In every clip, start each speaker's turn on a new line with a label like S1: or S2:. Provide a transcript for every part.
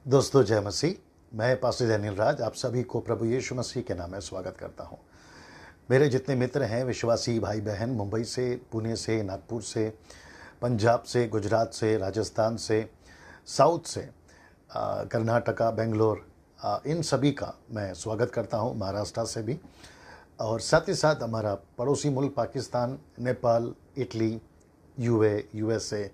S1: दोस्तों जय मसीह। मैं पास्टर डैनियल राज आप सभी को प्रभु यीशु मसीह के नाम में स्वागत करता हूं। मेरे जितने मित्र हैं विश्वासी भाई बहन मुंबई से, पुणे से, नागपुर से, पंजाब से, गुजरात से, राजस्थान से, साउथ से, कर्नाटका, बेंगलोर, इन सभी का मैं स्वागत करता हूं, महाराष्ट्र से भी। और साथ ही साथ हमारा पड़ोसी मुल्क Pakistan, Nepal, Italy, USA,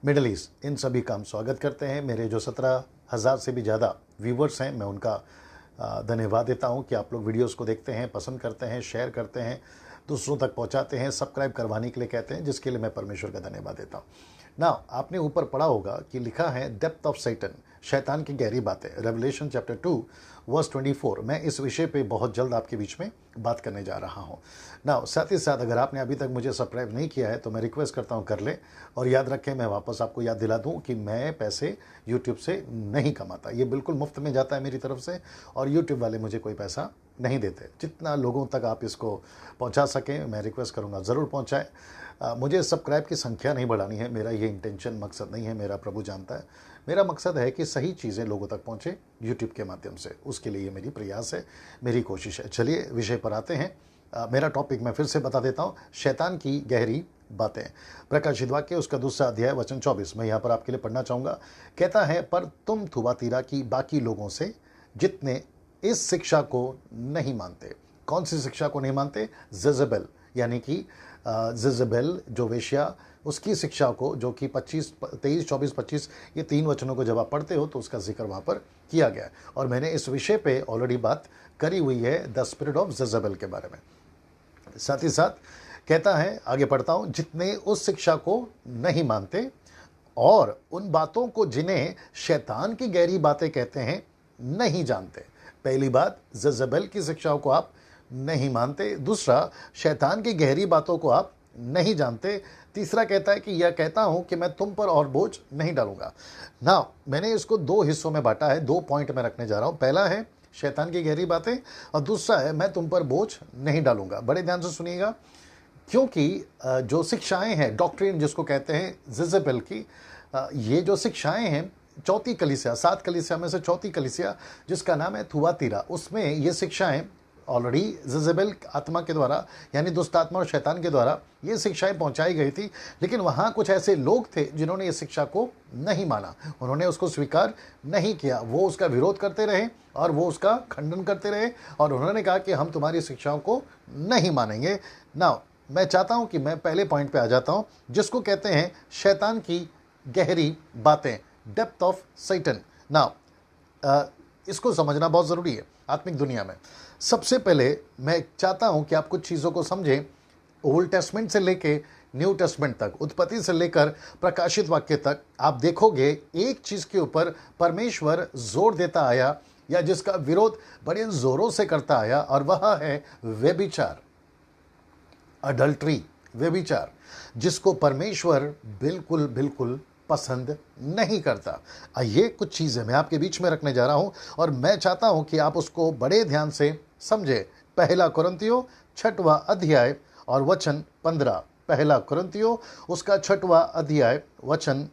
S1: Middle East, इन सभी का हम स्वागत करते हैं। मेरे जो 17,000 से भी ज़्यादा व्यूवर्स हैं, मैं उनका धन्यवाद देता हूं कि आप लोग वीडियोस को देखते हैं, पसंद करते हैं, शेयर करते हैं, दूसरों तक पहुंचाते हैं, सब्सक्राइब करवाने के लिए कहते हैं, जिसके लिए मैं परमेश्वर का धन्यवाद देता हूं। ना आपने ऊपर पढ़ा होगा कि लिखा है डेप्थ ऑफ सैटन, शैतान की गहरी बातें, रेवलेशन चैप्टर 2 वर्स 24। मैं इस विषय पे बहुत जल्द आपके बीच में बात करने जा रहा हूं। ना साथ ही साथ अगर आपने अभी तक मुझे सब्सक्राइब नहीं किया है तो मैं रिक्वेस्ट करता हूं कर ले। और याद रखें, मैं वापस आपको याद दिला दूं कि मैं पैसे यूट्यूब से नहीं कमाता, ये बिल्कुल मुफ्त में जाता है मेरी तरफ से, और यूट्यूब वाले मुझे कोई पैसा नहीं देते। जितना लोगों तक आप इसको पहुंचा सकें मैं रिक्वेस्ट करूंगा ज़रूर पहुंचाएं। मुझे सब्सक्राइब की संख्या नहीं बढ़ानी है, मेरा ये इंटेंशन मकसद नहीं है, मेरा प्रभु जानता है। मेरा मकसद है कि सही चीज़ें लोगों तक पहुंचे यूट्यूब के माध्यम से, उसके लिए ये मेरी प्रयास है, मेरी कोशिश है। चलिए विषय पर आते हैं। मेरा टॉपिक मैं फिर से बता देता हूँ, शैतान की गहरी बातें, प्रकाशित वाक्य उसका 2 अध्याय वचन 24 मैं यहाँ पर आपके लिए पढ़ना चाहूँगा। कहता है, पर तुम थुआतीरा की बाकी लोगों से जितने इस शिक्षा को नहीं मानते। कौन सी शिक्षा को नहीं मानते? जेजेबेल, यानी कि जेजेबेल जो वेश्या, उसकी शिक्षा को, जो कि 23, 24, 25 ये 3 वचनों को जब आप पढ़ते हो तो उसका जिक्र वहाँ पर किया गया है। और मैंने इस विषय पे ऑलरेडी बात करी हुई है, द स्पिरिट ऑफ जेजेबेल के बारे में। साथ ही साथ कहता है, आगे पढ़ता हूँ, जितने उस शिक्षा को नहीं मानते और उन बातों को जिन्हें शैतान की गहरी बातें कहते हैं नहीं जानते। पहली बात, जेजेबेल की शिक्षाओं को आप नहीं मानते। दूसरा, शैतान की गहरी बातों को आप नहीं जानते। तीसरा कहता है कि यह कहता हूं कि मैं तुम पर और बोझ नहीं डालूंगा। ना मैंने इसको 2 हिस्सों में बांटा है, 2 पॉइंट में रखने जा रहा हूं। पहला है शैतान की गहरी बातें और दूसरा है मैं तुम पर बोझ नहीं डालूंगा। बड़े ध्यान से सुनिएगा, क्योंकि जो शिक्षाएं हैं, डॉक्ट्रिन जिसको कहते हैं जेजेबेल की, ये जो शिक्षाएं हैं, चौथी कलीसिया, 7 कलीसिया में से चौथी कलीसिया जिसका नाम है थुआतीरा, उसमें ये शिक्षाएं ऑलरेडी जेजेबेल आत्मा के द्वारा, यानी दुष्ट आत्मा और शैतान के द्वारा ये शिक्षाएं पहुंचाई गई थी। लेकिन वहाँ कुछ ऐसे लोग थे जिन्होंने इस शिक्षा को नहीं माना, उन्होंने उसको स्वीकार नहीं किया, वो उसका विरोध करते रहे और वो उसका खंडन करते रहे और उन्होंने कहा कि हम तुम्हारी शिक्षाओं को नहीं मानेंगे। ना मैं चाहता हूँ कि मैं पहले पॉइंट पे आ जाता हूँ, जिसको कहते हैं शैतान की गहरी बातें, डेप्थ ऑफ सैटन। ना इसको समझना बहुत ज़रूरी है आत्मिक दुनिया में। सबसे पहले मैं चाहता हूं कि आप कुछ चीज़ों को समझें। ओल्ड टेस्टमेंट से लेके न्यू टेस्टमेंट तक, उत्पत्ति से लेकर प्रकाशित वाक्य तक, आप देखोगे एक चीज़ के ऊपर परमेश्वर जोर देता आया, या जिसका विरोध बड़े जोरों से करता आया, और वह है व्यभिचार, अडल्ट्री, व्यभिचार, जिसको परमेश्वर बिल्कुल बिल्कुल पसंद नहीं करता। ये कुछ चीज़ें मैं आपके बीच में रखने जा रहा हूं और मैं चाहता हूं कि आप उसको बड़े ध्यान से समझे। पहला कुरिन्थियों 6वां अध्याय और वचन 15। पहला कुरिन्थियों उसका 6वां अध्याय वचन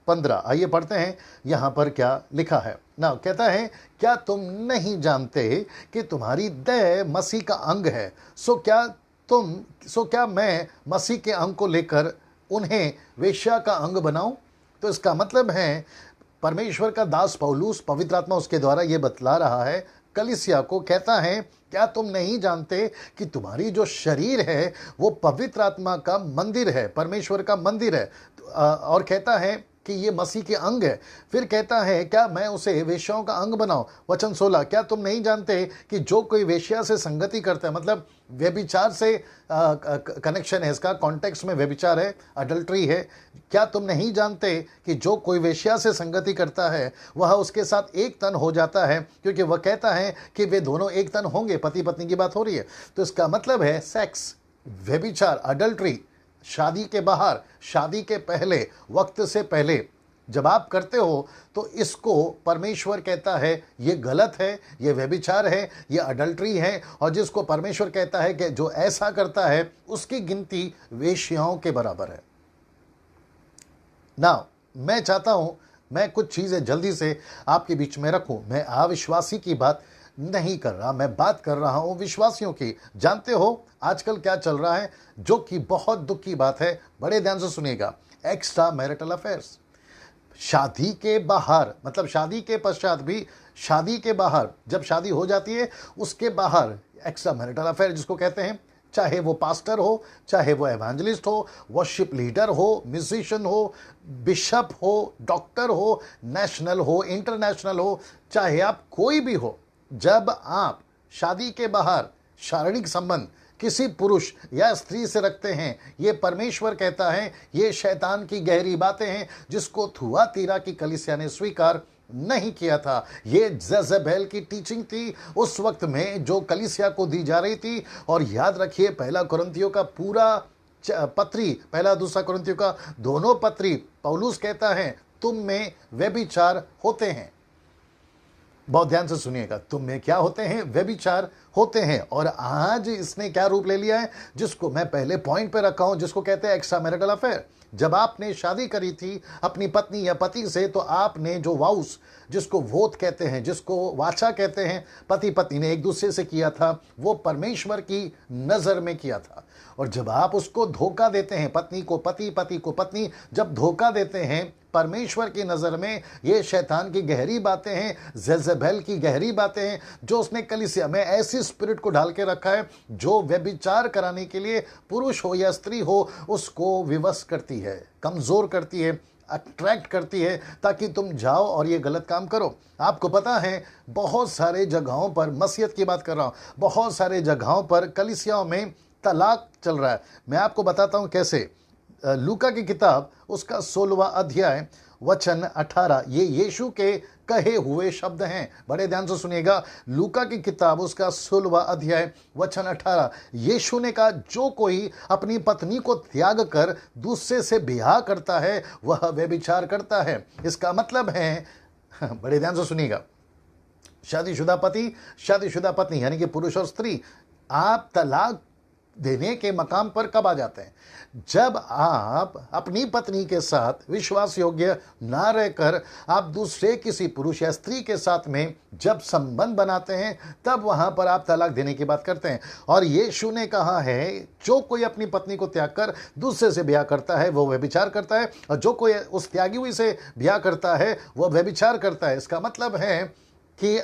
S1: 15। आइए पढ़ते हैं यहाँ पर क्या लिखा है। ना कहता है, क्या तुम नहीं जानते कि तुम्हारी देह मसीह का अंग है? सो क्या मैं मसीह के अंग को लेकर उन्हें वेश्या का अंग बनाऊं? तो इसका मतलब है परमेश्वर का दास पौलुस, पवित्र आत्मा उसके द्वारा ये बतला रहा है कलीसिया को, कहता है क्या तुम नहीं जानते कि तुम्हारी जो शरीर है वो पवित्र आत्मा का मंदिर है, परमेश्वर का मंदिर है। और कहता है कि ये मसीह के अंग है। फिर कहता है, क्या मैं उसे वेश्याओं का अंग बनाऊं? वचन 16, क्या तुम नहीं जानते कि जो कोई वेश्या से संगति करता है, मतलब व्यभिचार से कनेक्शन है, इसका कॉन्टेक्स्ट में व्यभिचार है, अडल्ट्री है। क्या तुम नहीं जानते कि जो कोई वेश्या से संगति करता है वह उसके साथ एक तन हो जाता है? क्योंकि वह कहता है कि वे दोनों एक तन होंगे, पति पत्नी की बात हो रही है। तो इसका मतलब है सेक्स, व्यभिचार, अडल्ट्री, शादी के बाहर, शादी के पहले, वक्त से पहले जब आप करते हो तो इसको परमेश्वर कहता है ये गलत है, ये व्यभिचार है, ये अडल्ट्री है। और जिसको परमेश्वर कहता है कि जो ऐसा करता है उसकी गिनती वेश्याओं के बराबर है। ना मैं चाहता हूं मैं कुछ चीज़ें जल्दी से आपके बीच में रखूं। मैं अविश्वासी की बात नहीं कर रहा, मैं बात कर रहा हूं विश्वासियों की। जानते हो आजकल क्या चल रहा है, जो कि बहुत दुख की बात है, बड़े ध्यान से सुनिएगा। एक्स्ट्रा मैरिटल अफेयर्स, शादी के बाहर, मतलब शादी के पश्चात भी, शादी के बाहर, जब शादी हो जाती है उसके बाहर एक्स्ट्रा मैरिटल अफेयर जिसको कहते हैं, चाहे वो पास्टर हो, चाहे वो एवेंजलिस्ट हो, वर्शिप लीडर हो, म्यूजिशियन हो, बिशप हो, डॉक्टर हो, नेशनल हो, इंटरनेशनल हो, चाहे आप कोई भी हो, जब आप शादी के बाहर शारीरिक संबंध किसी पुरुष या स्त्री से रखते हैं, ये परमेश्वर कहता है ये शैतान की गहरी बातें हैं जिसको थुआतीरा की कलीसिया ने स्वीकार नहीं किया था। ये जज़ेबेल की टीचिंग थी उस वक्त में जो कलीसिया को दी जा रही थी। और याद रखिए पहला कुरिन्थियों का पूरा पत्री, पहला दूसरा कुरिन्थियों का दोनों पत्री, पौलुस कहता है तुम में व्यभिचार होते हैं। बहुत ध्यान से सुनिएगा, तुम में क्या होते हैं? व्यभिचार होते हैं। और आज इसने क्या रूप ले लिया है, जिसको मैं पहले पॉइंट पे रखा हूं, जिसको कहते हैं एक्स्ट्रा मैरिटल अफेयर। जब आपने शादी करी थी अपनी पत्नी या पति से, तो आपने जो वाउस, जिसको वोट कहते हैं, जिसको वाचा कहते हैं, पति पत्नी ने एक दूसरे से किया था, वो परमेश्वर की नजर में किया था। और जब आप उसको धोखा देते हैं, पत्नी को पति, पति को पत्नी जब धोखा देते हैं परमेश्वर की नजर में, ये शैतान की गहरी बातें हैं, जेज़ेबेल की गहरी बातें हैं, जो उसने कलीसिया में ऐसी स्पिरिट को ढाल के रखा है जो व्यभिचार कराने के लिए, पुरुष हो या स्त्री हो, उसको विवश करती है, कमजोर करती है, अट्रैक्ट करती है, ताकि तुम जाओ और ये गलत काम करो। आपको पता है बहुत सारे जगहों पर, मसीहत की बात कर रहा हूं, बहुत सारे जगहों पर कलीसियाओं में तलाक चल रहा है। मैं आपको बताता हूं कैसे। लूका की किताब उसका 16वां अध्याय वचन 18, ये यीशु के कहे हुए शब्द हैं। बड़े ध्यान से सुनिएगा, लूका की किताब उसका 16वां अध्याय वचन 18, यीशु ने कहा जो कोई अपनी पत्नी को त्याग कर दूसरे से ब्याह करता है वह व्यभिचार करता है। इसका मतलब है, बड़े ध्यान से सुनिएगा, शादीशुदा पति, शादीशुदा पत्नी, यानी कि पुरुष और स्त्री, आप तलाक देने के मकाम पर कब आ जाते हैं? जब आप अपनी पत्नी के साथ विश्वास योग्य ना रहकर आप दूसरे किसी पुरुष या स्त्री के साथ में जब संबंध बनाते हैं, तब वहां पर आप तलाक देने की बात करते हैं। और यीशु ने कहा है जो कोई अपनी पत्नी को त्याग कर दूसरे से ब्याह करता है वो व्यभिचार करता है, और जो कोई उस त्यागी हुई से ब्याह करता है वो व्यभिचार करता है। इसका मतलब है कि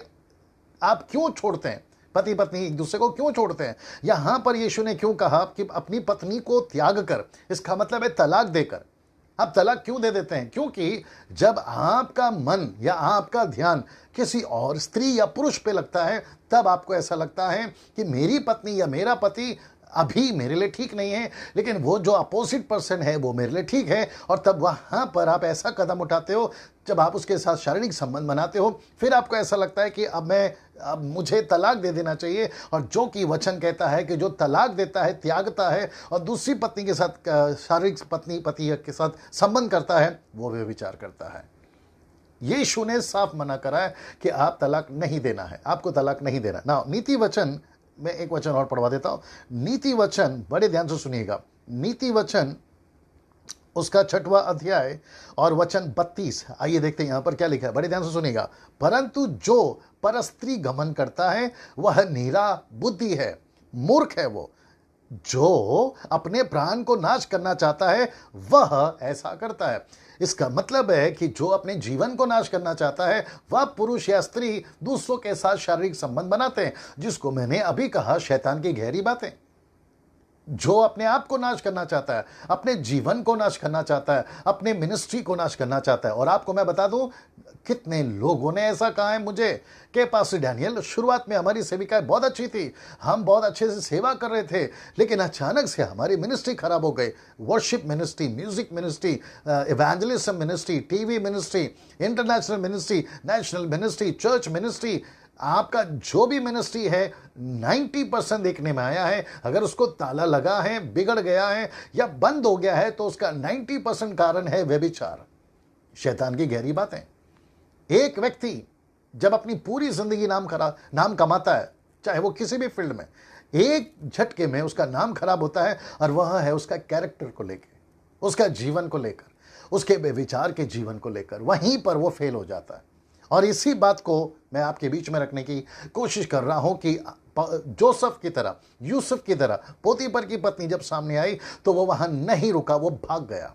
S1: आप क्यों छोड़ते हैं, पति पत्नी एक दूसरे को क्यों छोड़ते हैं? यहां पर यीशु ने क्यों कहा कि अपनी पत्नी को त्याग कर, इसका मतलब है तलाक देकर। आप तलाक क्यों दे देते हैं? क्योंकि जब आपका मन या आपका ध्यान किसी और स्त्री या पुरुष पे लगता है, तब आपको ऐसा लगता है कि मेरी पत्नी या मेरा पति अभी मेरे लिए ठीक नहीं है, लेकिन वो जो अपोजिट पर्सन है वो मेरे लिए ठीक है। और तब वहां पर आप ऐसा कदम उठाते हो, जब आप उसके साथ शारीरिक संबंध बनाते हो, फिर आपको ऐसा लगता है कि अब मुझे तलाक दे देना चाहिए। और जो कि वचन कहता है कि जो तलाक देता है, त्यागता है और दूसरी पत्नी के साथ शारीरिक पत्नी पति के साथ संबंध करता है, वो व्यभिचार करता है। यीशु ने साफ मना करा है कि आप तलाक नहीं देना है, आपको तलाक नहीं देना ना। नीति वचन में एक वचन और पढ़वा देता हूं, नीति वचन, बड़े ध्यान से सुनिएगा, नीति वचन उसका 6वां अध्याय और वचन 32। आइए देखते हैं यहां पर क्या लिखा है, बड़े ध्यान से सुनिएगा। परंतु जो परस्त्री गमन करता है वह नीरा बुद्धि है, मूर्ख है। वो जो अपने प्राण को नाश करना चाहता है वह ऐसा करता है। इसका मतलब है कि जो अपने जीवन को नाश करना चाहता है वह पुरुष या स्त्री दूसरों के साथ शारीरिक संबंध बनाते हैं, जिसको मैंने अभी कहा शैतान की गहरी बातें। जो अपने आप को नाश करना चाहता है, अपने जीवन को नाश करना चाहता है, अपने मिनिस्ट्री को नाश करना चाहता है। और आपको मैं बता दूं, कितने लोगों ने ऐसा कहा है मुझे कि पास्टर डैनियल, शुरुआत में हमारी सेविकाएं बहुत अच्छी थी, हम बहुत अच्छे से सेवा कर रहे थे, लेकिन अचानक से हमारी मिनिस्ट्री खराब हो गई। Worship ministry, music ministry, evangelism ministry, TV ministry, international ministry, national ministry, church ministry, आपका जो भी मिनिस्ट्री है 90% देखने में आया है, अगर उसको ताला लगा है, बिगड़ गया है या बंद हो गया है, तो उसका 90% कारण है व्यभिचार, शैतान की गहरी बातें। एक व्यक्ति जब अपनी पूरी जिंदगी नाम कमाता है, चाहे वो किसी भी फील्ड में, एक झटके में उसका नाम खराब होता है, और वह है उसका कैरेक्टर को लेकर, उसका जीवन को लेकर। उसके व्यभिचार के जीवन को लेकर, वहीं पर वो फेल हो जाता है। और इसी बात को मैं आपके बीच में रखने की कोशिश कर रहा हूं कि जोसेफ की तरह, यूसुफ की तरह पोतीफर की पत्नी जब सामने आई तो वो वहां नहीं रुका, वो भाग गया।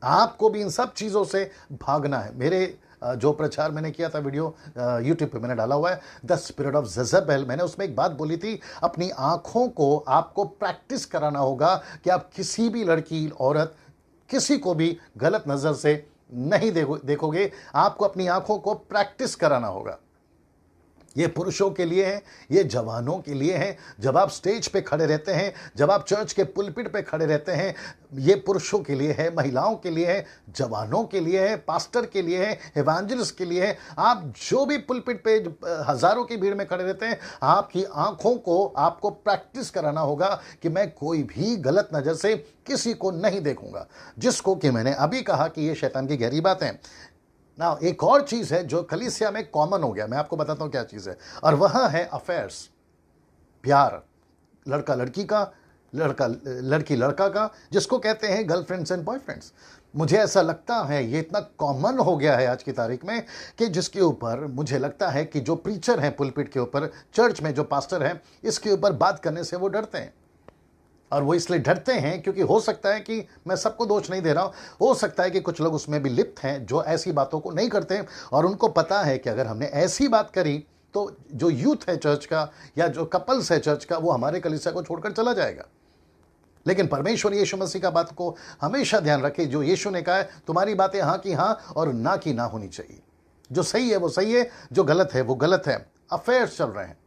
S1: आपको भी इन सब चीज़ों से भागना है। मेरे जो प्रचार मैंने किया था, वीडियो यूट्यूब पे मैंने डाला हुआ है, द स्पिरिट ऑफ जेजेबेल, मैंने उसमें एक बात बोली थी, अपनी आंखों को आपको प्रैक्टिस कराना होगा कि आप किसी भी लड़की, औरत, किसी को भी गलत नज़र से नहीं देखोगे। आपको अपनी आंखों को प्रैक्टिस कराना होगा। ये पुरुषों के लिए है, ये जवानों के लिए है। जब आप स्टेज पे खड़े रहते हैं, जब आप चर्च के पुलपिट पे खड़े रहते हैं, ये पुरुषों के लिए है, महिलाओं के लिए है, जवानों के लिए है, पास्टर के लिए है, इवेंजलिस्ट के लिए है। आप जो भी पुलपिट पे हजारों की भीड़ में खड़े रहते हैं, आपकी आंखों को आपको प्रैक्टिस कराना होगा कि मैं कोई भी गलत नजर से किसी को नहीं देखूंगा, जिसको कि मैंने अभी कहा कि ये शैतान की गहरी बात है ना। एक और चीज है जो कलीसिया में कॉमन हो गया, मैं आपको बताता हूं क्या चीज है, और वह है अफेयर्स, प्यार, लड़का लड़की का, लड़की लड़का का, जिसको कहते हैं गर्लफ्रेंड्स एंड बॉयफ्रेंड्स। मुझे ऐसा लगता है ये इतना कॉमन हो गया है आज की तारीख में कि जिसके ऊपर मुझे लगता है कि जो प्रीचर हैं पुलपिट के ऊपर, चर्च में जो पास्टर हैं, इसके ऊपर बात करने से वो डरते हैं। और वो इसलिए डरते हैं क्योंकि हो सकता है कि, मैं सबको दोष नहीं दे रहा हूं, हो सकता है कि कुछ लोग उसमें भी लिप्त हैं जो ऐसी बातों को नहीं करते, और उनको पता है कि अगर हमने ऐसी बात करी तो जो यूथ है चर्च का या जो कपल्स है चर्च का, वो हमारे कलीसिया को छोड़कर चला जाएगा। लेकिन परमेश्वर यीशु मसीह का बात को हमेशा ध्यान रखे, जो यीशु ने कहा है, तुम्हारी बातें हाँ की हाँ और ना की ना होनी चाहिए। जो सही है वो सही है, जो गलत है वो गलत है। अफेयर्स चल रहे हैं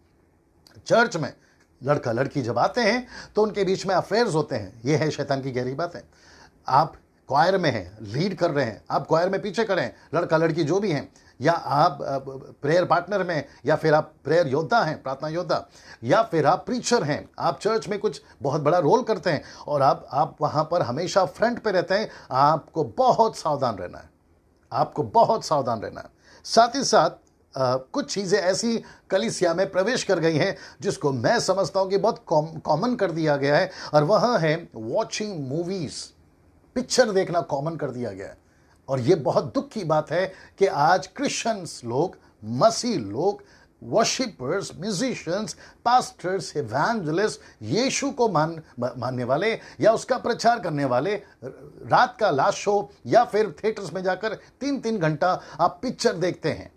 S1: चर्च में, लड़का लड़की जब आते हैं तो उनके बीच में अफेयर्स होते हैं। ये है शैतान की गहरी बात है। आप क्वायर में हैं, लीड कर रहे हैं, आप क्वायर में पीछे खड़े हैं, लड़का लड़की जो भी हैं, या आप प्रेयर पार्टनर में, या फिर आप प्रेयर योद्धा हैं, प्रार्थना योद्धा, या फिर आप प्रीचर हैं, आप चर्च में कुछ बहुत बड़ा रोल करते हैं और आप वहां पर हमेशा फ्रंट पे रहते हैं। आपको बहुत सावधान रहना है, आपको बहुत सावधान रहना है। साथ ही साथ कुछ चीज़ें ऐसी कलीसिया में प्रवेश कर गई हैं जिसको मैं समझता हूं कि बहुत कॉमन कर दिया गया है, और वह है वॉचिंग मूवीज, पिक्चर देखना कॉमन कर दिया गया है। और यह बहुत दुख की बात है कि आज क्रिश्चियंस लोग, मसीह लोग, वर्शिपर्स, म्यूजिशियंस, पास्टर्स, इवेंजलिस्ट, यीशु को मानने वाले या उसका प्रचार करने वाले, रात का लास्ट शो या फिर थिएटर्स में जाकर 3-3 घंटा आप पिक्चर देखते हैं।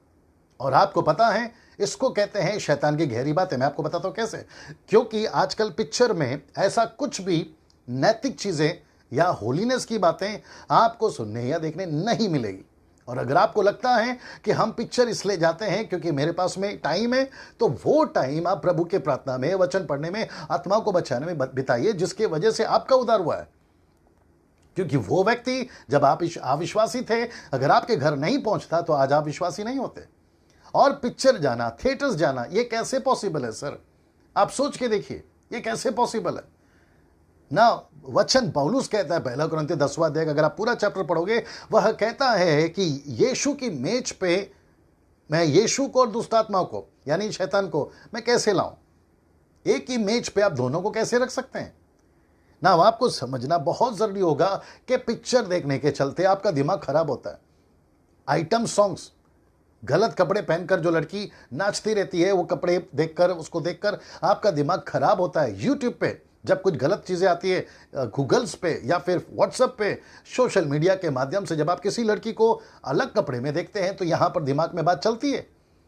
S1: और आपको पता है, इसको कहते हैं शैतान की गहरी बात है। मैं आपको बताता हूं कैसे। क्योंकि आजकल पिक्चर में ऐसा कुछ भी नैतिक चीजें या होलीनेस की बातें आपको सुनने या देखने नहीं मिलेगी। और अगर आपको लगता है कि हम पिक्चर इसलिए जाते हैं क्योंकि मेरे पास में टाइम है, तो वो टाइम आप प्रभु के प्रार्थना में, वचन पढ़ने में, आत्मा को बचाने में बिताइए, जिसके वजह से आपका उद्धार हुआ है। क्योंकि वो व्यक्ति जब आप अविश्वासी थे, अगर आपके घर नहीं पहुंचता तो आज आप विश्वासी नहीं होते। और पिक्चर जाना, थिएटर्स जाना, ये कैसे पॉसिबल है सर? आप सोच के देखिए, ये कैसे पॉसिबल है ना। वचन पौलुस कहता है, 1 कुरिन्थियों 10वां अध्याय, अगर आप पूरा चैप्टर पढ़ोगे, वह कहता है कि यीशु की मेज पे मैं यीशु को और दुष्टात्माओं को, यानी शैतान को, मैं कैसे लाऊं? एक ही मेज पे आप दोनों को कैसे रख सकते हैं ना। आपको समझना बहुत जरूरी होगा कि पिक्चर देखने के चलते आपका दिमाग खराब होता है। आइटम सॉन्ग्स, गलत कपड़े पहनकर जो लड़की नाचती रहती है, वो कपड़े देखकर, उसको देखकर आपका दिमाग खराब होता है। यूट्यूब पे जब कुछ गलत चीजें आती है, गूगल्स पे या फिर व्हाट्सएप पे, सोशल मीडिया के माध्यम से जब आप किसी लड़की को अलग कपड़े में देखते हैं, तो यहां पर दिमाग में बात चलती है।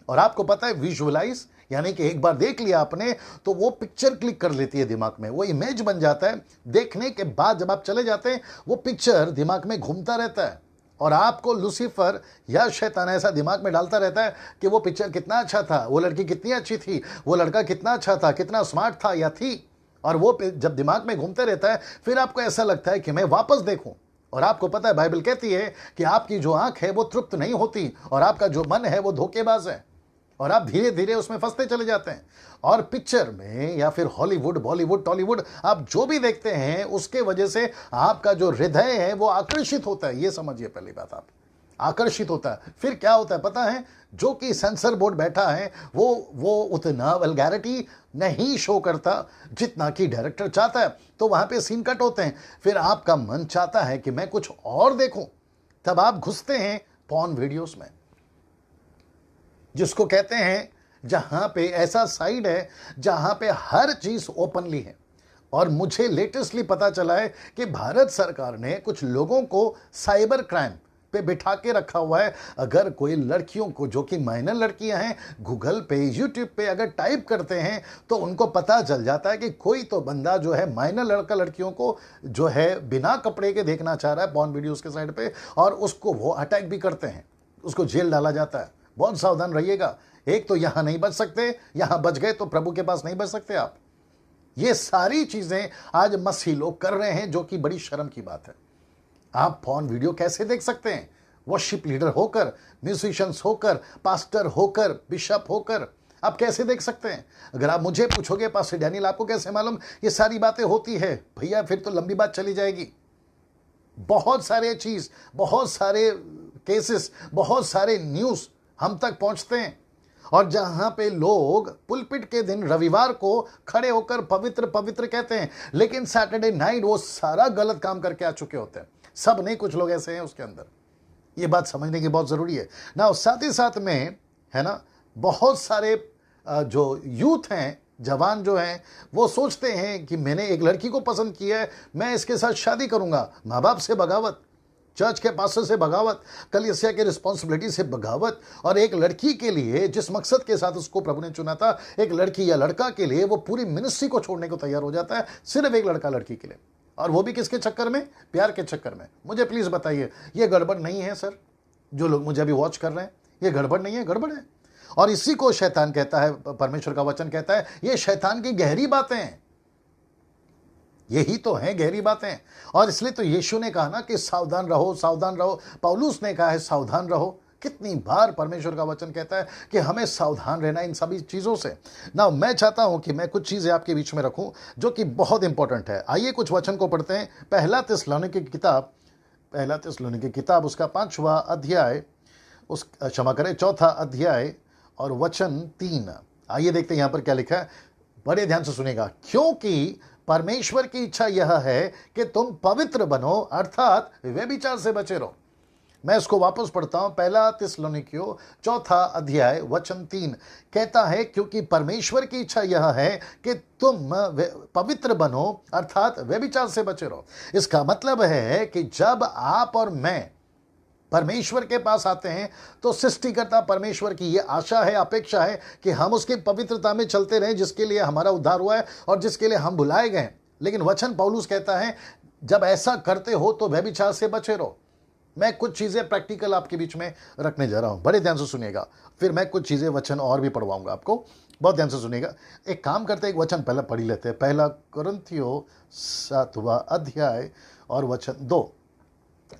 S1: और आपको पता है, विजुअलाइज, यानी कि एक बार देख लिया आपने तो वो पिक्चर क्लिक कर लेती है दिमाग में, वो इमेज बन जाता है। देखने के बाद जब आप चले जाते हैं, वो पिक्चर दिमाग में घूमता रहता है, और आपको लूसीफर या शैतान ऐसा दिमाग में डालता रहता है कि वो पिक्चर कितना अच्छा था, वो लड़की कितनी अच्छी थी, वो लड़का कितना अच्छा था, कितना स्मार्ट था या थी। और वो जब दिमाग में घूमते रहता है, फिर आपको ऐसा लगता है कि मैं वापस देखूं। और आपको पता है, बाइबल कहती है कि आपकी जो आंख है वो तृप्त नहीं होती, और आपका जो मन है वो धोखेबाज है, और आप धीरे धीरे उसमें फंसते चले जाते हैं। और पिक्चर में या फिर हॉलीवुड, बॉलीवुड, टॉलीवुड, आप जो भी देखते हैं, उसके वजह से आपका जो हृदय है वो आकर्षित होता है। ये समझिए पहली बात, आप आकर्षित होता है। फिर क्या होता है पता है, जो कि सेंसर बोर्ड बैठा है वो उतना वल्गैरिटी नहीं शो करता जितना कि डायरेक्टर चाहता है, तो वहां पे सीन कट होते हैं। फिर आपका मन चाहता है कि मैं कुछ और देखूं, तब आप घुसते हैं पॉर्न वीडियोस में, जिसको कहते हैं जहां पे ऐसा साइड है जहां पे हर चीज ओपनली है। और मुझे लेटेस्टली पता चला है कि भारत सरकार ने कुछ लोगों को साइबर क्राइम पे बिठा के रखा हुआ है। अगर कोई लड़कियों को, जो कि माइनर लड़कियां हैं, गूगल पे, यूट्यूब पे अगर टाइप करते हैं तो उनको पता चल जाता है कि कोई तो बंदा जो है माइनर लड़का लड़कियों को जो है बिना कपड़े के देखना चाह रहा है पॉर्न वीडियोस के साइड पे, और उसको वो अटैक भी करते हैं, उसको जेल डाला जाता है। बहुत सावधान रहिएगा। एक तो यहां नहीं बच सकते, यहां बच गए तो प्रभु के पास नहीं बच सकते आप। ये सारी चीजें आज मसीह लोग कर रहे हैं, जो कि बड़ी शर्म की बात है। आप पॉर्न वीडियो कैसे देख सकते हैं? वर्शिप लीडर होकर, म्यूजिशियंस होकर, पास्टर होकर, बिशप होकर आप कैसे देख सकते हैं? अगर आप मुझे पूछोगे पास्टर डैनियल आपको कैसे मालूम ये सारी बातें होती है, भैया फिर तो लंबी बात चली जाएगी। बहुत सारे चीज, बहुत सारे केसेस, बहुत सारे न्यूज हम तक पहुंचते हैं, और जहां पे लोग पुलपिट के दिन रविवार को खड़े होकर पवित्र पवित्र कहते हैं, लेकिन सैटरडे नाइट वो सारा गलत काम करके आ चुके होते हैं। सब नहीं, कुछ लोग ऐसे हैं उसके अंदर। ये बात समझने की बहुत जरूरी है ना। साथ ही साथ में है ना, बहुत सारे जो यूथ हैं, जवान जो हैं, वो सोचते हैं कि मैंने एक लड़की को पसंद किया है, मैं इसके साथ शादी करूंगा। माँ बाप से बगावत, चर्च के पास्टर से बगावत, कलीसिया के रिस्पॉन्सिबिलिटी से बगावत, और एक लड़की के लिए जिस मकसद के साथ उसको प्रभु ने चुना था, एक लड़की या लड़का के लिए वो पूरी मिनिस्ट्री को छोड़ने को तैयार हो जाता है, सिर्फ एक लड़का लड़की के लिए। और वो भी किसके चक्कर में? प्यार के चक्कर में। मुझे प्लीज बताइए, ये गड़बड़ नहीं है सर? जो लोग मुझे अभी वॉच कर रहे हैं, ये गड़बड़ नहीं है? गड़बड़ है। और इसी को शैतान कहता है, परमेश्वर का वचन कहता है ये शैतान की गहरी बातें हैं। यही तो है गहरी बातें। और इसलिए तो यीशु ने कहा ना कि सावधान रहो, सावधान रहो। पौलुस ने कहा है सावधान रहो। कितनी बार परमेश्वर का वचन कहता है कि हमें सावधान रहना इन सभी चीजों से ना। मैं चाहता हूं कि मैं कुछ चीजें आपके बीच में रखूं जो कि बहुत इंपॉर्टेंट है। आइए कुछ वचन को पढ़ते हैं। पहला थिस्सलुनीके की किताब उसका 5वां अध्याय, उस क्षमा करें 4था अध्याय और वचन 3। आइए देखते हैं यहां पर क्या लिखा है। बड़े ध्यान से सुनेगा। क्योंकि परमेश्वर की इच्छा यह है कि तुम पवित्र बनो, अर्थात व्यभिचार से बचे रहो। मैं इसको वापस पढ़ता हूं। पहला थिस्सलुनीकियों 4था अध्याय वचन 3 कहता है, क्योंकि परमेश्वर की इच्छा यह है कि तुम पवित्र बनो, अर्थात व्यभिचार से बचे रहो। इसका मतलब है कि जब आप और मैं परमेश्वर के पास आते हैं तो सृष्टिकर्ता परमेश्वर की यह आशा है, अपेक्षा है कि हम उसकी पवित्रता में चलते रहें, जिसके लिए हमारा उद्धार हुआ है और जिसके लिए हम बुलाए गए। लेकिन वचन पौलुस कहता है जब ऐसा करते हो तो व्यभिचार से बचे रहो। मैं कुछ चीजें प्रैक्टिकल आपके बीच में रखने जा रहा हूं, बड़े ध्यान से सुनिएगा। फिर मैं कुछ चीजें वचन और भी पढ़वाऊंगा आपको, बहुत ध्यान से सुनिएगा। एक काम करते हैं, एक वचन पहले पढ़ लेते हैं। पहला कुरिन्थियों 7वां अध्याय और वचन 2।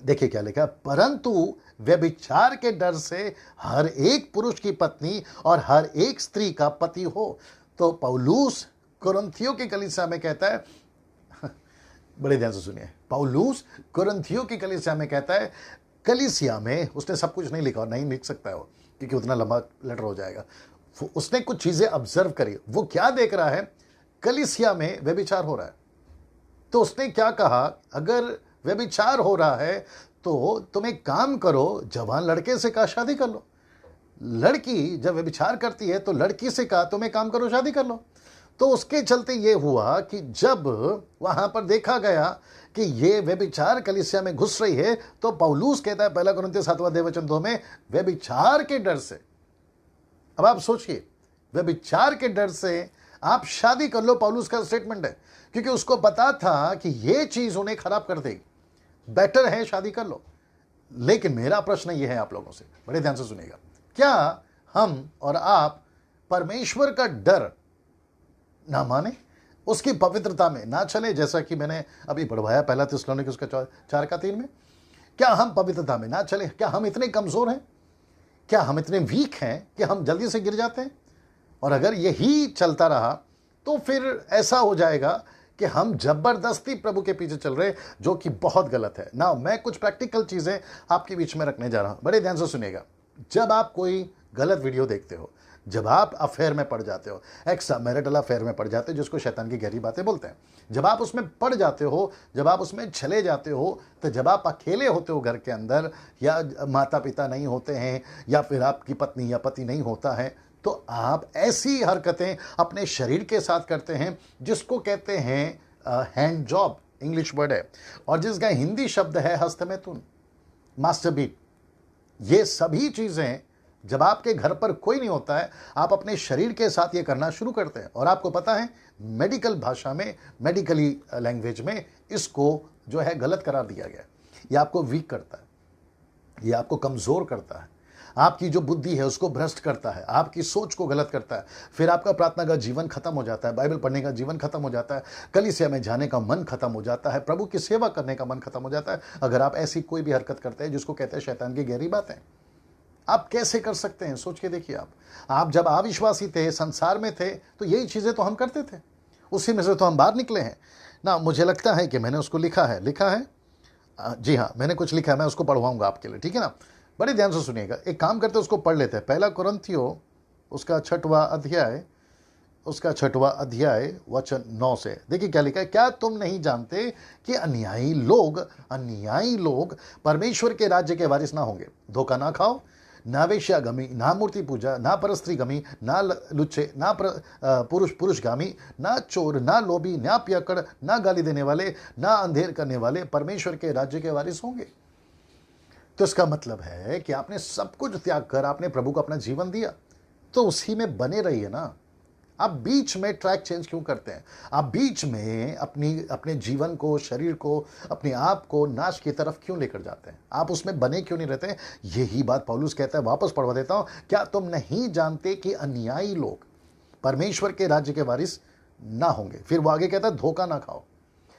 S1: देखिए क्या लिखा। परंतु व्यभिचार के डर से हर एक पुरुष की पत्नी और हर एक स्त्री का पति हो। तो पौलुस कुरिन्थियों की कलीसिया में कहता है, बड़े ध्यान से सुनिए, पौलुस कुरिन्थियों की कलीसिया में कहता है, कलीसिया में उसने सब कुछ नहीं लिखा और नहीं लिख सकता है वो, क्योंकि उतना लंबा लेटर हो जाएगा। उसने कुछ चीजें ऑब्जर्व करी। वो क्या देख रहा है? कलीसिया में व्यभिचार हो रहा है। तो उसने क्या कहा, अगर व्यभिचार हो रहा है तो तुम एक काम करो, जवान लड़के से कहा शादी कर लो। लड़की जब व्यभिचार करती है तो लड़की से कहा तुम एक काम करो, शादी कर लो। तो उसके चलते ये हुआ कि जब वहां पर देखा गया कि ये व्यभिचार कलीसिया में घुस रही है, तो पौलुस कहता है पहला कुरिन्थियों 7वां अध्याय वचन 2 में, व्यभिचार के डर से। अब आप सोचिए, व्यभिचार के डर से आप शादी कर लो, पौलुस का स्टेटमेंट है, क्योंकि उसको पता था कि ये चीज उन्हें खराब कर देगी। बेटर है शादी कर लो। लेकिन मेरा प्रश्न यह है आप लोगों से, बड़े ध्यान से सुनिएगा, क्या हम और आप परमेश्वर का डर ना माने, उसकी पवित्रता में ना चले, जैसा कि मैंने अभी बढ़वाया पहला थिस्सलुनीके उसका 4:3 में? क्या हम पवित्रता में ना चले? क्या हम इतने कमजोर हैं? क्या हम इतने वीक हैं कि हम जल्दी से गिर जाते हैं? और अगर यही चलता रहा तो फिर ऐसा हो जाएगा कि हम जबरदस्ती प्रभु के पीछे चल रहे, जो कि बहुत गलत है ना। मैं कुछ प्रैक्टिकल चीजें आपके बीच में रखने जा रहा हूं, बड़े ध्यान से सुनिएगा। जब आप कोई गलत वीडियो देखते हो, जब आप अफेयर में पड़ जाते हो, एक्स्ट्रा मैरिटल अफेयर में पड़ जाते हो, जिसको शैतान की गहरी बातें बोलते हैं, जब आप उसमें पड़ जाते हो, जब आप उसमें चले जाते हो, तो जब आप अकेले होते हो घर के अंदर, या माता पिता नहीं होते हैं, या फिर आपकी पत्नी या पति नहीं होता है, तो आप ऐसी हरकतें अपने शरीर के साथ करते हैं जिसको कहते हैं हैंड जॉब, इंग्लिश वर्ड है, और जिसका हिंदी शब्द है हस्तमैथुन, मास्टरबीट। ये सभी चीजें जब आपके घर पर कोई नहीं होता है, आप अपने शरीर के साथ ये करना शुरू करते हैं। और आपको पता है, मेडिकल भाषा में, मेडिकली लैंग्वेज में इसको जो है गलत करार दिया गया। ये आपको वीक करता है, ये आपको कमजोर करता है, आपकी जो बुद्धि है उसको भ्रष्ट करता है, आपकी सोच को गलत करता है। फिर आपका प्रार्थना का जीवन खत्म हो जाता है, बाइबल पढ़ने का जीवन खत्म हो जाता है, कलीसिया में जाने का मन खत्म हो जाता है, प्रभु की सेवा करने का मन खत्म हो जाता है, अगर आप ऐसी कोई भी हरकत करते हैं जिसको कहते हैं शैतान की गहरी बातें। आप कैसे कर सकते हैं, सोच के देखिए। आप जब अविश्वासी थे, संसार में थे, तो यही चीजें तो हम करते थे, उसी में से तो हम बाहर निकले हैं ना। मुझे लगता है कि मैंने उसको लिखा है, जी हाँ, मैंने कुछ लिखा है, मैं उसको पढ़वाऊंगा आपके लिए, ठीक है ना। बड़े ध्यान से सुनिएगा, एक काम करते उसको पढ़ लेते हैं। पहला कुरिन्थियों उसका 6वां अध्याय वचन 9 से देखिए क्या लिखा है। क्या तुम नहीं जानते कि अन्यायी लोग परमेश्वर के राज्य के वारिस ना होंगे। धोखा ना खाओ, ना वेश्यागमी, ना मूर्ति पूजा, ना परस्त्रीगमी, ना लुच्चे, ना पुरुषगामी, ना चोर, ना लोभी, ना पियक्कड़, ना गाली देने वाले, ना अंधेर करने वाले परमेश्वर के राज्य के वारिस होंगे। तो इसका मतलब है कि आपने सब कुछ त्याग कर आपने प्रभु को अपना जीवन दिया, तो उसी में बने रहिए ना। आप बीच में ट्रैक चेंज क्यों करते हैं? आप बीच में अपने जीवन को, शरीर को, अपने आप को नाश की तरफ क्यों लेकर जाते हैं? आप उसमें बने क्यों नहीं रहते? यही बात पौलुस कहता है, वापस पढ़वा देता हूं। क्या तुम नहीं जानते कि अन्यायी लोग परमेश्वर के राज्य के वारिस ना होंगे। फिर वो आगे कहता है धोखा ना खाओ।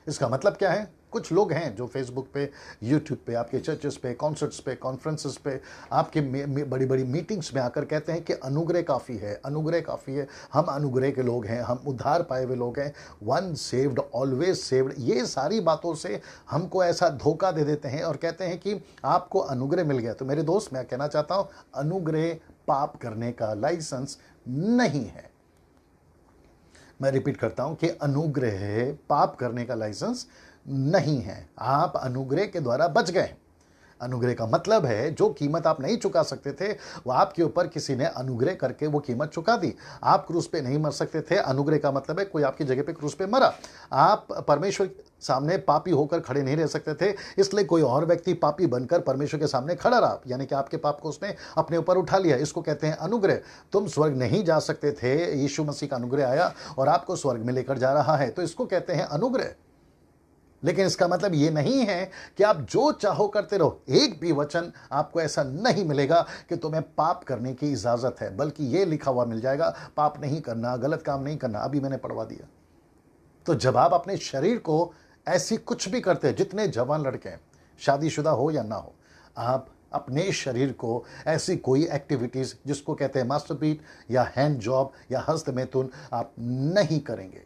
S1: इसका मतलब क्या है? कुछ लोग हैं जो फेसबुक पे, यूट्यूब पे, आपके चर्चेस पे, कॉन्सर्ट्स पे, कॉन्फ्रेंसेस पे, आपके बड़ी बड़ी मीटिंग्स में आकर कहते हैं कि अनुग्रह काफ़ी है, अनुग्रह काफ़ी है, हम अनुग्रह के लोग हैं, हम उद्धार पाए हुए लोग हैं, वन सेव्ड ऑलवेज सेव्ड। ये सारी बातों से हमको ऐसा धोखा दे देते हैं और कहते हैं कि आपको अनुग्रह मिल गया। तो मेरे दोस्त, मैं कहना चाहता हूँ, अनुग्रह पाप करने का लाइसेंस नहीं है। मैं रिपीट करता हूं कि अनुग्रह पाप करने का लाइसेंस नहीं है। आप अनुग्रह के द्वारा बच गए। अनुग्रह का मतलब है जो कीमत आप नहीं चुका सकते थे, वो आपके ऊपर किसी ने अनुग्रह करके वो कीमत चुका दी। आप क्रूस पे नहीं मर सकते थे, अनुग्रह का मतलब है कोई आपकी जगह पे क्रूस पे मरा। आप परमेश्वर सामने पापी होकर खड़े नहीं रह सकते थे, इसलिए कोई और व्यक्ति पापी बनकर परमेश्वर के सामने खड़ा रहा, यानी कि आपके पाप को उसने अपने ऊपर उठा लिया। इसको कहते हैं अनुग्रह। तुम स्वर्ग नहीं जा सकते थे, यीशु मसीह का अनुग्रह आया और आपको स्वर्ग में लेकर जा रहा है, तो इसको कहते हैं अनुग्रह। लेकिन इसका मतलब ये नहीं है कि आप जो चाहो करते रहो। एक भी वचन आपको ऐसा नहीं मिलेगा कि तुम्हें पाप करने की इजाजत है, बल्कि ये लिखा हुआ मिल जाएगा, पाप नहीं करना, गलत काम नहीं करना। अभी मैंने पढ़वा दिया। तो जब आप अपने शरीर को ऐसी कुछ भी करते हैं, जितने जवान लड़के हैं, शादीशुदा हो या ना हो, आप अपने शरीर को ऐसी कोई एक्टिविटीज जिसको कहते हैं मास्टरबीट या हैंड जॉब या हस्तमैथुन, आप नहीं करेंगे।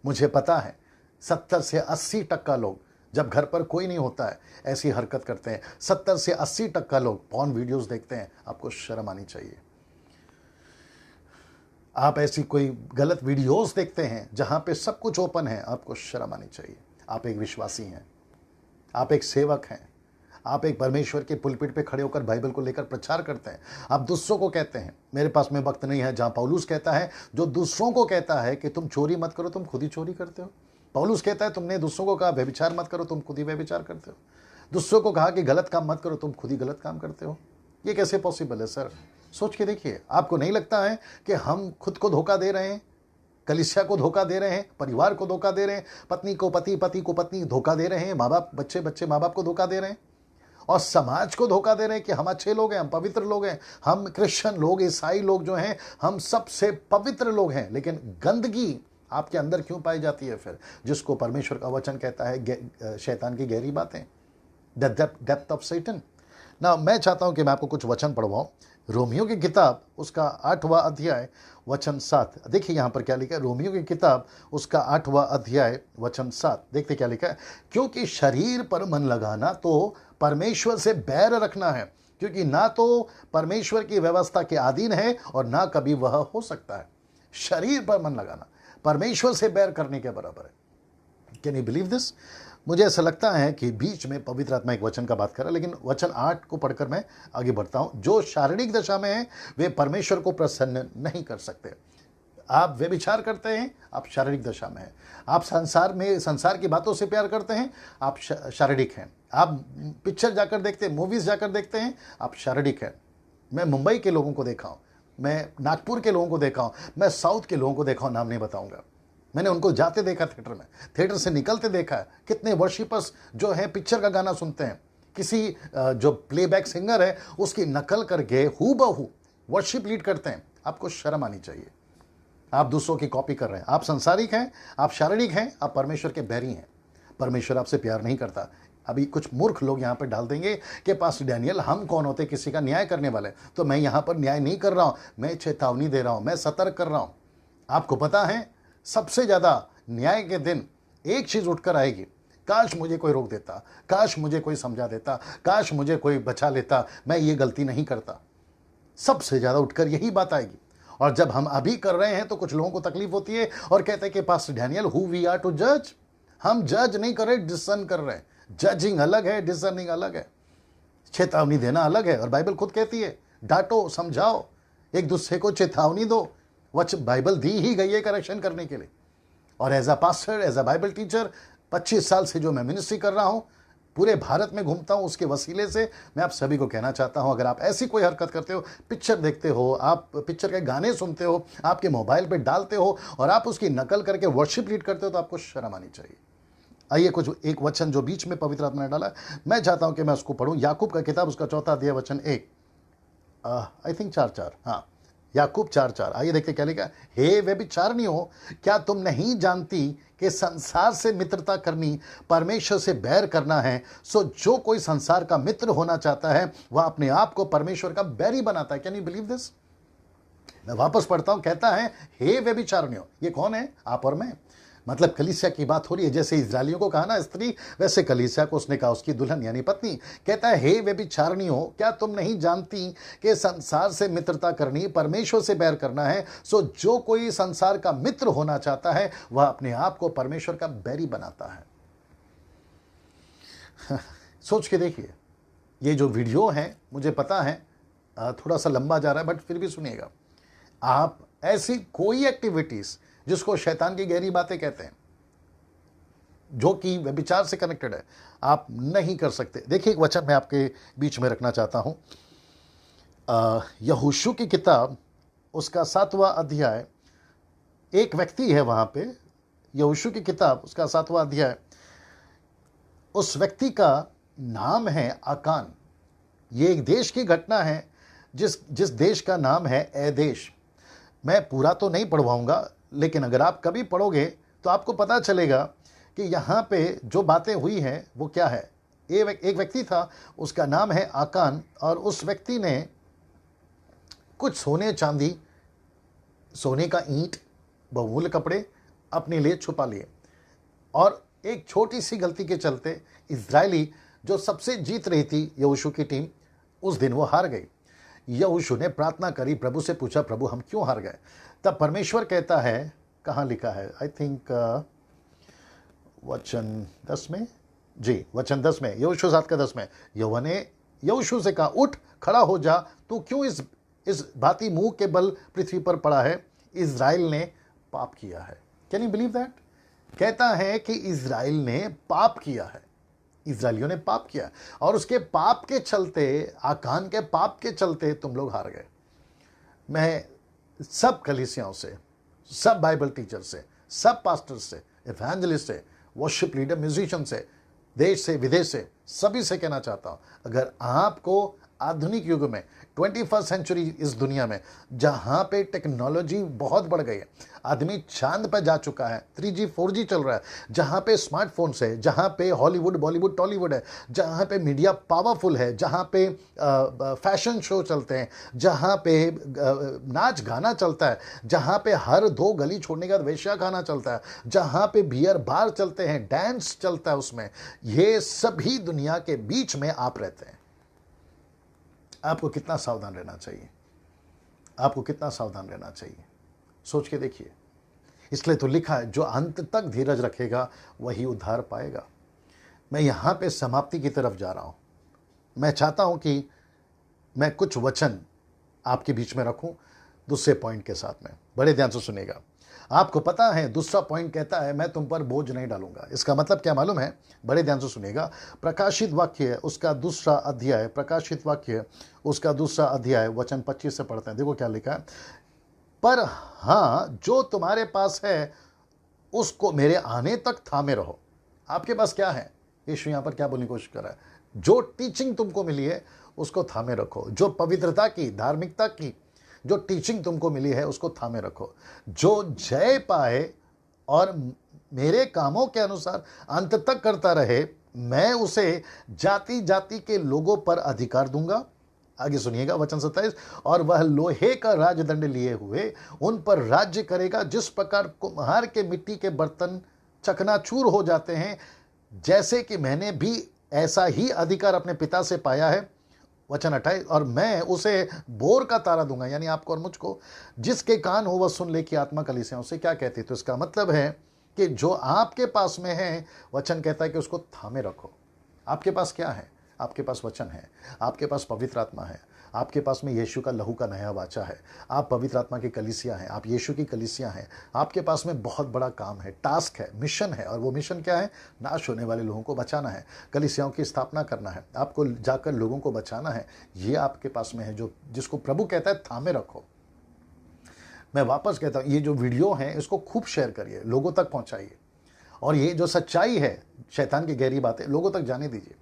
S1: मुझे पता है 70 से 80% लोग जब घर पर कोई नहीं होता है ऐसी हरकत करते हैं। 70 से 80% लोग पॉर्न वीडियोस देखते हैं। आपको शर्म आनी चाहिए। आप ऐसी कोई गलत वीडियोस देखते हैं जहां पे सब कुछ ओपन है, आपको शर्म आनी चाहिए। आप एक विश्वासी हैं, आप एक सेवक हैं, आप एक परमेश्वर के पुलपिट पे खड़े होकर बाइबल को लेकर प्रचार करते हैं। आप दूसरों को कहते हैं, मेरे पास में वक्त नहीं है, जहां पौलुस कहता है जो दूसरों को कहता है कि तुम चोरी मत करो, तुम खुद ही चोरी करते हो। पौलुस कहता है तुमने दूसरों को कहा व्यभिचार मत करो, तुम खुद ही व्यभिचार करते हो। दूसरों को कहा कि गलत काम मत करो, तुम खुद ही गलत काम करते हो। ये कैसे पॉसिबल है सर? सोच के देखिए। आपको नहीं लगता है कि हम खुद को धोखा दे रहे हैं, कलीसिया को धोखा दे रहे हैं, परिवार को धोखा दे रहे हैं, पत्नी को पति, पति को पत्नी धोखा दे रहे हैं, माँ बाप, बच्चे माँ बाप को धोखा दे रहे हैं, और समाज को धोखा दे रहे हैं कि हम अच्छे लोग हैं, हम पवित्र लोग हैं, हम क्रिश्चियन लोग, ईसाई लोग जो हैं, हम सबसे पवित्र लोग हैं। लेकिन गंदगी आपके अंदर क्यों पाई जाती है फिर? जिसको परमेश्वर का वचन कहता है शैतान की गहरी बातें, द डेप्थ ऑफ सैटन। ना मैं चाहता हूं कि मैं आपको कुछ वचन पढ़वाऊं। रोमियो की किताब उसका 8वां अध्याय वचन 7। देखिए यहां पर क्या लिखा है। रोमियो की किताब उसका 8वां अध्याय वचन 7। देखते क्या लिखा है। क्योंकि शरीर पर मन लगाना तो परमेश्वर से बैर रखना है, क्योंकि ना तो परमेश्वर की व्यवस्था के अधीन है और ना कभी वह हो सकता है। शरीर पर मन लगाना परमेश्वर से बैर करने के बराबर है। Can you believe this? मुझे ऐसा लगता है कि बीच में पवित्र आत्मा एक वचन का बात कर रहा है, लेकिन वचन 8 को पढ़कर मैं आगे बढ़ता हूं। जो शारीरिक दशा में है वे परमेश्वर को प्रसन्न नहीं कर सकते। आप व्यभिचार करते हैं, आप शारीरिक दशा में हैं। आप संसार की बातों से प्यार करते हैं, आप शारीरिक हैं। आप पिक्चर जाकर देखते हैं, मूवीज जाकर देखते हैं, आप शारीरिक हैं। मैं मुंबई के लोगों को देखा हूं, मैं नागपुर के लोगों को देखा हूं, मैं साउथ के लोगों को देखा हूं, नाम नहीं बताऊंगा। मैंने उनको जाते देखा थिएटर में, थिएटर से निकलते देखा है। कितने वर्शिपर्स जो है पिक्चर का गाना सुनते हैं, किसी जो प्लेबैक सिंगर है उसकी नकल करके हूबहू वर्शिप लीड करते हैं। आपको शर्म आनी चाहिए। आप दूसरों की कॉपी कर रहे हैं। आप संसारिक हैं, आप शारीरिक हैं, आप परमेश्वर के बैरी हैं। परमेश्वर आपसे प्यार नहीं करता। अभी कुछ मूर्ख लोग यहाँ पर डाल देंगे कि पास्टर डैनियल हम कौन होते किसी का न्याय करने वाले। तो मैं यहाँ पर न्याय नहीं कर रहा हूँ, मैं चेतावनी दे रहा हूँ, मैं सतर्क कर रहा हूँ। आपको पता है सबसे ज्यादा न्याय के दिन एक चीज उठकर आएगी, काश मुझे कोई रोक देता, काश मुझे कोई समझा देता, काश मुझे कोई बचा लेता, मैं ये गलती नहीं करता। सबसे ज्यादा उठकर यही बात आएगी। और जब हम अभी कर रहे हैं तो कुछ लोगों को तकलीफ होती है और कहते हैं कि pastor Daniel who we are to जज। हम जज नहीं कर रहे, डिसन कर रहे हैं। जजिंग अलग है, डिसर्निंग अलग है। चेतावनी देना अलग है। और बाइबल खुद कहती है डांटो, समझाओ, एक दूसरे को चेतावनी दो। बाइबल दी ही गई है करेक्शन करने के लिए। और as a pastor, as a Bible teacher 25 साल से जो मैं मिनिस्ट्री कर रहा हूं, पूरे भारत में घूमता हूं, उसके वसीले से मैं आप सभी को कहना चाहता हूं, अगर आप ऐसी कोई हरकत करते हो, पिक्चर देखते हो, आप पिक्चर के गाने सुनते हो, आपके मोबाइल पे डालते हो और आप उसकी नकल करके वर्शिप लीड करते हो, तो आपको शर्म आनी चाहिए। आइए कुछ एक वचन जो बीच में पवित्र आत्मा ने डाला, मैं चाहता हूं कि मैं उसको पढ़ूं। याकूब का किताब, उसका 4 अध्याय वचन 1, आई थिंक 4:4, हाँ, याकूब 4:4। आइए देखते क्या लिखा। हे व्यभिचारिणियों, क्या तुम नहीं जानती कि संसार से मित्रता करनी परमेश्वर से बैर करना है? सो जो कोई संसार का मित्र होना चाहता है वह अपने आप को परमेश्वर का बैरी बनाता है। Can you believe this? मैं वापस पढ़ता हूं, कहता है हे व्यभिचारिणियों। ये कौन है? आप और मैं। मतलब कलीसिया की बात हो रही है। जैसे इजरायलियों को कहा ना स्त्री, वैसे कलीसिया को उसने कहा उसकी दुल्हन यानी पत्नी। कहता है हे व्यभिचारिणियों, क्या तुम नहीं जानती कि संसार से मित्रता करनी परमेश्वर से बैर करना है? सो जो कोई संसार का मित्र होना चाहता है वह अपने आप को परमेश्वर का बैरी बनाता है। सोच के देखिए, ये जो वीडियो है मुझे पता है थोड़ा सा लंबा जा रहा है, बट फिर भी सुनिएगा। आप ऐसी कोई एक्टिविटीज जिसको शैतान की गहरी बातें कहते हैं, जो कि व्यभिचार से कनेक्टेड है, आप नहीं कर सकते। देखिए एक वचन मैं आपके बीच में रखना चाहता हूं। यहोशू की किताब, उसका 7वां अध्याय। एक व्यक्ति है वहां पे, यहोशू की किताब उसका 7वां अध्याय। उस व्यक्ति का नाम है आकान। ये एक देश की घटना है, जिस देश का नाम है एदेश। मैं पूरा तो नहीं पढ़वाऊंगा, लेकिन अगर आप कभी पढ़ोगे तो आपको पता चलेगा कि यहाँ पे जो बातें हुई हैं वो क्या है। एक व्यक्ति था, उसका नाम है आकान, और उस व्यक्ति ने कुछ सोने चांदी, सोने का ईंट, बहुमूल्य कपड़े अपने लिए छुपा लिए। और एक छोटी सी गलती के चलते इजरायली जो सबसे जीत रही थी यहोशू की टीम, उस दिन वो हार गई। यहोशू ने प्रार्थना करी, प्रभु से पूछा, प्रभु हम क्यों हार गए? तब परमेश्वर कहता है, कहाँ लिखा है, आई थिंक वचन 10 में, जी वचन 10 में, यहोशू 7:10 में, यहोवा ने यहोशू से कहा, उठ खड़ा हो जा, तू क्यों इस भांति मुंह के बल पृथ्वी पर पड़ा है? इजराइल ने पाप किया है। Can you believe that? कहता है कि इजराइल ने पाप किया है, इजराइलियों ने पाप किया, और उसके पाप के चलते, आकान के पाप के चलते तुम लोग हार गए। मैं सब कलीसियाओं से, सब बाइबल टीचर से, सब पास्टर से, इवेंजलिस्ट से, वर्शिप लीडर, म्यूजिशियन से, देश से विदेश से, सभी से कहना चाहता हूं, अगर आपको आधुनिक युग में 21st सेंचुरी, इस दुनिया में जहां पे टेक्नोलॉजी बहुत बढ़ गई है, आदमी चांद पर जा चुका है, 3G 4G चल रहा है, जहां पे स्मार्टफोन से, जहां पे हॉलीवुड बॉलीवुड टॉलीवुड है, जहां पे मीडिया पावरफुल है, जहां पे फैशन शो चलते हैं, जहां पे नाच गाना चलता है, जहां पे हर 2 गली छोड़ने के बाद वेश्या खाना चलता है, जहां पे बियर बार चलते हैं, डांस चलता है उसमें, ये सभी दुनिया के बीच में आप रहते हैं। आपको कितना सावधान रहना चाहिए, आपको कितना सावधान रहना चाहिए, सोच के देखिए। इसलिए तो लिखा है, जो अंत तक धीरज रखेगा वही उद्धार पाएगा। मैं यहाँ पे समाप्ति की तरफ जा रहा हूँ। मैं चाहता हूँ कि मैं कुछ वचन आपके बीच में रखूं दूसरे पॉइंट के साथ में। बड़े ध्यान से सुनिएगा। आपको पता है दूसरा पॉइंट कहता है मैं तुम पर बोझ नहीं डालूंगा। इसका मतलब क्या मालूम है? बड़े ध्यान से सुनिएगा। प्रकाशित वाक्य उसका दूसरा अध्याय, प्रकाशित वाक्य उसका दूसरा अध्याय वचन 25 से पढ़ते हैं। देखो क्या लिखा है, पर हाँ जो तुम्हारे पास है उसको मेरे आने तक थामे रहो। आपके पास क्या है? यीशु यहां पर क्या बोलने की कोशिश कर रहा है? जो टीचिंग तुमको मिली है उसको थामे रखो। जो पवित्रता की, धार्मिकता की जो टीचिंग तुमको मिली है उसको थामे रखो। जो जय पाए और मेरे कामों के अनुसार अंत तक करता रहे, मैं उसे जाति जाति के लोगों पर अधिकार दूंगा। आगे सुनिएगा वचन 27, और वह लोहे का राजदंड लिए हुए उन पर राज्य करेगा, जिस प्रकार कुम्हार के मिट्टी के बर्तन चकनाचूर हो जाते हैं, जैसे कि मैंने भी ऐसा ही अधिकार अपने पिता से पाया है। वचन 28, और मैं उसे बोर का तारा दूंगा, यानी आपको और मुझको, जिसके कान हो वह सुन ले कि आत्मा कलीसियाओं से क्या कहती है। तो इसका मतलब है कि जो आपके पास में है, वचन कहता है कि उसको थामे रखो। आपके पास क्या है? आपके पास वचन है, आपके पास पवित्र आत्मा है, आपके पास में यीशु का लहू का नया वाचा है, आप पवित्र आत्मा की कलीसिया हैं, आप यीशु की कलीसिया हैं। आपके पास में बहुत बड़ा काम है, टास्क है, मिशन है। और वो मिशन क्या है? नाश होने वाले लोगों को बचाना है, कलीसियाओं की स्थापना करना है, आपको जाकर लोगों को बचाना है। ये आपके पास में है, जो जिसको प्रभु कहता है थामे रखो। मैं वापस कहता हूँ, ये जो वीडियो है इसको खूब शेयर करिए, लोगों तक पहुँचाइए। और ये जो सच्चाई है, शैतान की गहरी बातें लोगों तक जाने दीजिए।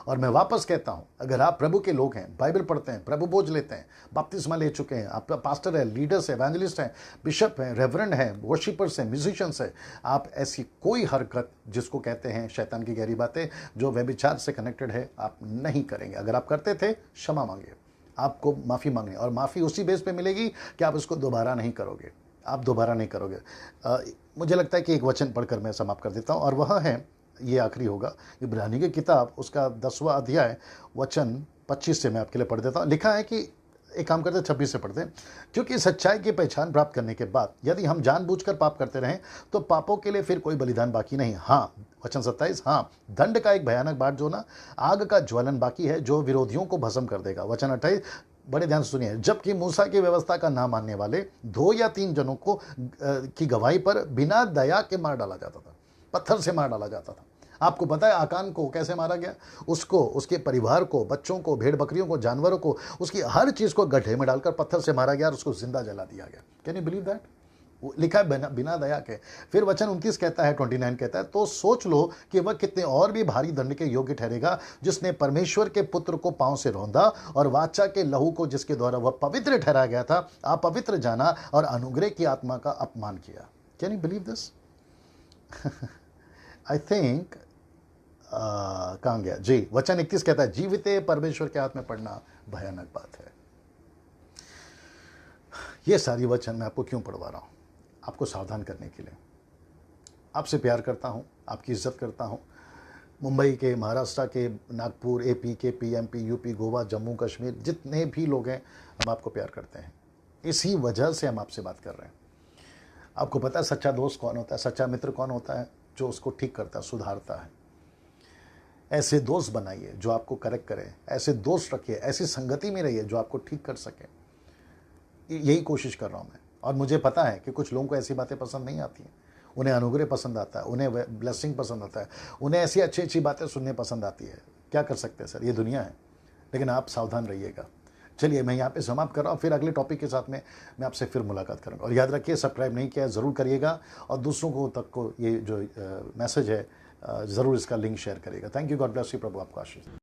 S1: और मैं वापस कहता हूं, अगर आप प्रभु के लोग हैं, बाइबल पढ़ते हैं, प्रभु बोझ लेते हैं, बपतिस्मा ले चुके हैं, आप पास्टर है, लीडर्स है, एवेंजलिस्ट हैं, बिशप हैं, रेवरेंड हैं, वर्शिपर्स हैं, म्यूजिशियंस हैं, आप ऐसी कोई हरकत जिसको कहते हैं शैतान की गहरी बातें, जो व्यभिचार से कनेक्टेड है, आप नहीं करेंगे। अगर आप करते थे, क्षमा मांगिए, आपको माफ़ी मांगनी, और माफ़ी उसी बेस पे मिलेगी कि आप इसको दोबारा नहीं करोगे, आप दोबारा नहीं करोगे। मुझे लगता है कि एक वचन पढ़कर मैं समाप्त कर देता हूँ, और वह है, ये आखिरी होगा, इब्रानी की किताब उसका 10वां अध्याय वचन 25 से मैं आपके लिए पढ़ देता हूँ। लिखा है कि एक काम करते 26 से पढ़ते हैं, क्योंकि सच्चाई की पहचान प्राप्त करने के बाद यदि हम जानबूझकर पाप करते रहें तो पापों के लिए फिर कोई बलिदान बाकी नहीं। हाँ, वचन 27, हाँ, दंड का एक भयानक बाट जो ना आग का ज्वलन बाकी है, जो विरोधियों को भस्म कर देगा। वचन 28, बड़े ध्यान से सुनिए, जबकि मूसा की व्यवस्था का ना मानने वाले 2 या 3 जनों को की गवाही पर बिना दया के मार डाला जाता था, पत्थर से मार डाला जाता था। आपको पता है आकान को कैसे मारा गया? उसको, उसके परिवार को, बच्चों को, भेड़ बकरियों को, जानवरों को, उसकी हर चीज को गड्ढे में डालकर पत्थर से मारा गया और उसको जिंदा जला दिया गया। Can you believe that? लिखा है बिना दया के। फिर वचन 29 कहता है, 29 कहता है, तो सोच लो कि वह कितने और भी भारी दंड के योग्य ठहरेगा, जिसने परमेश्वर के पुत्र को पांव से रौंदा और वाचा के लहू को, जिसके द्वारा वह पवित्र ठहराया गया था, अपवित्र जाना और अनुग्रह की आत्मा का अपमान किया। Can you believe this? I think कहाँ गया जी, वचन 31 कहता है, जीवित परमेश्वर के हाथ में पड़ना भयानक बात है। ये सारी वचन मैं आपको क्यों पढ़वा रहा हूं? आपको सावधान करने के लिए। आपसे प्यार करता हूं, आपकी इज्जत करता हूं। मुंबई के, महाराष्ट्र के, नागपुर, एपी के, पीएमपी, यूपी, गोवा, जम्मू कश्मीर, जितने भी लोग हैं, हम आपको प्यार करते हैं। इसी वजह से हम आपसे बात कर रहे हैं। आपको पता है सच्चा दोस्त कौन होता है, सच्चा मित्र कौन होता है? जो उसको ठीक करता है, सुधारता है। ऐसे दोस्त बनाइए जो आपको करेक्ट करे, ऐसे दोस्त रखिए, ऐसी संगति में रहिए जो आपको ठीक कर सके। यही कोशिश कर रहा हूं मैं। और मुझे पता है कि कुछ लोगों को ऐसी बातें पसंद नहीं आती हैं, उन्हें अनुग्रह पसंद आता है, उन्हें ब्लेसिंग पसंद आता है, उन्हें ऐसी अच्छी अच्छी बातें सुनने पसंद आती है। क्या कर सकते हैं सर, ये दुनिया है। लेकिन आप सावधान रहिएगा। चलिए मैं यहाँ पे समाप्त कर रहा हूँ, फिर अगले टॉपिक के साथ में मैं आपसे फिर मुलाकात करूँगा। और याद रखिए, सब्सक्राइब नहीं किया ज़रूर करिएगा, और दूसरों को तक को ये जो मैसेज है ज़रूर इसका लिंक शेयर करिएगा। Thank you, God bless you, प्रभु आपको आशीष।